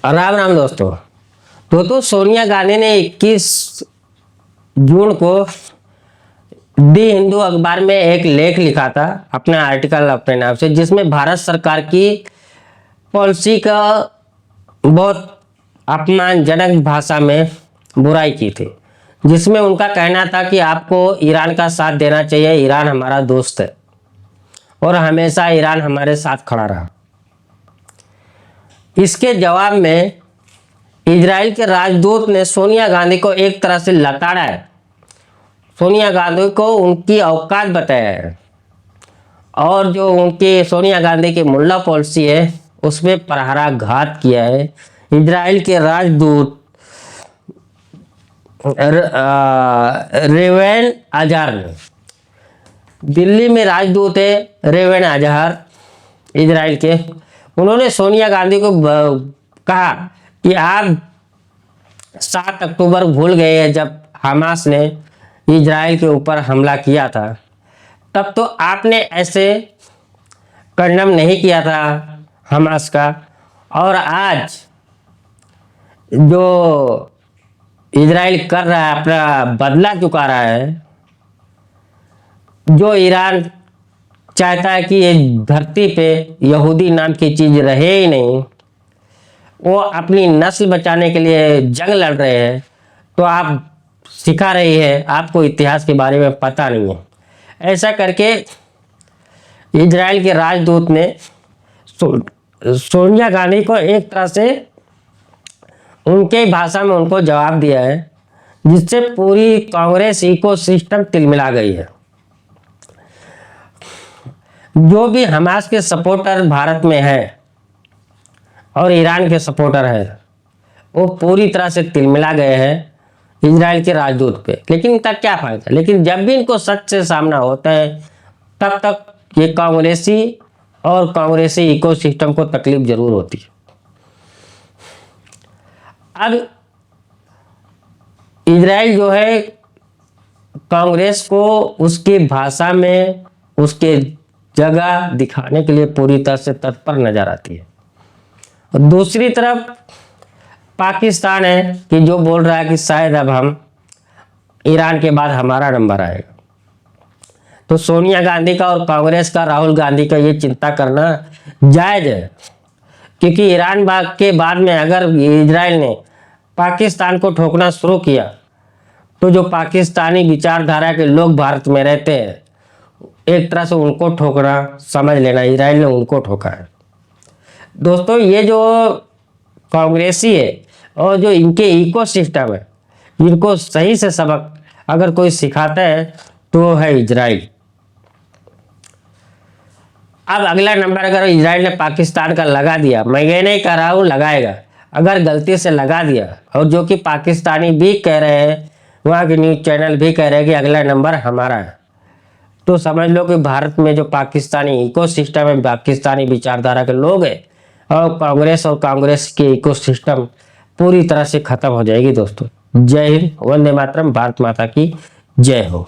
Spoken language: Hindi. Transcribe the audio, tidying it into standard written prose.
राम राम दोस्तों सोनिया गांधी ने 21 जून को दी हिंदू अखबार में एक लेख लिखा था, अपना आर्टिकल अपने नाम से, जिसमें भारत सरकार की पॉलिसी का बहुत अपमानजनक भाषा में बुराई की थी। जिसमें उनका कहना था कि आपको ईरान का साथ देना चाहिए, ईरान हमारा दोस्त है और हमेशा ईरान हमारे साथ खड़ा रहा। इसके जवाब में इजराइल के राजदूत ने सोनिया गांधी को एक तरह से लताड़ा है, सोनिया गांधी को उनकी औकात बताया है और जो उनकी सोनिया गांधी की मुल्ला पॉलिसी है उसमें प्रहाराघात किया है। इजराइल के राजदूत रेवेन अजहर ने, दिल्ली में राजदूत है रेवेन अजहर इजराइल के, उन्होंने सोनिया गांधी को कहा कि आप 7 अक्टूबर भूल गए हैं जब हमास ने इजराइल के ऊपर हमला किया था, तब तो आपने ऐसे कंडम नहीं किया था हमास का, और आज जो इजराइल कर रहा है अपना बदला चुका रहा है। जो ईरान चाहता है कि ये धरती पे यहूदी नाम की चीज रहे ही नहीं, वो अपनी नस्ल बचाने के लिए जंग लड़ रहे हैं, तो आप सिखा रही है, आपको इतिहास के बारे में पता नहीं है। ऐसा करके इजराइल के राजदूत ने सोनिया गांधी को एक तरह से उनके भाषा में उनको जवाब दिया है, जिससे पूरी कांग्रेस इकोसिस्टम तिलमिला गई है। जो भी हमास के सपोर्टर भारत में है और ईरान के सपोर्टर है, वो पूरी तरह से तिलमिला गए हैं इजराइल के राजदूत पे। लेकिन इनका क्या फायदा, लेकिन जब भी इनको सच से सामना होता है तब तक ये कांग्रेसी और कांग्रेसी इकोसिस्टम को तकलीफ जरूर होती है। अब इजराइल जो है कांग्रेस को उसकी भाषा में उसके जगह दिखाने के लिए पूरी तरह से तत्पर नजर आती है। और दूसरी तरफ पाकिस्तान है कि जो बोल रहा है कि शायद अब हम ईरान के बाद हमारा नंबर आएगा। तो सोनिया गांधी का और कांग्रेस का, राहुल गांधी का ये चिंता करना जायज है, क्योंकि ईरान के बाद में अगर इजराइल ने पाकिस्तान को ठोकना शुरू किया तो जो पाकिस्तानी विचारधारा के लोग भारत में रहते हैं, एक तरह से उनको ठोकना समझ लेना, इजराइल ने उनको ठोका है। दोस्तों, ये जो कांग्रेसी है और जो इनके इकोसिस्टम है, इनको सही से सबक अगर कोई सिखाता है तो है इजराइल। अब अगला नंबर अगर इजराइल ने पाकिस्तान का लगा दिया, मैं ये नहीं कह रहा हूँ लगाएगा, अगर गलती से लगा दिया, और जो कि पाकिस्तानी भी कह रहे हैं, वहाँ के न्यूज़ चैनल भी कह रहे हैं कि अगला नंबर हमारा है, तो समझ लो कि भारत में जो पाकिस्तानी इकोसिस्टम है, पाकिस्तानी विचारधारा के लोग हैं, और कांग्रेस की इकोसिस्टम पूरी तरह से खत्म हो जाएगी। दोस्तों, जय हिंद, वंदे मातरम, भारत माता की जय हो।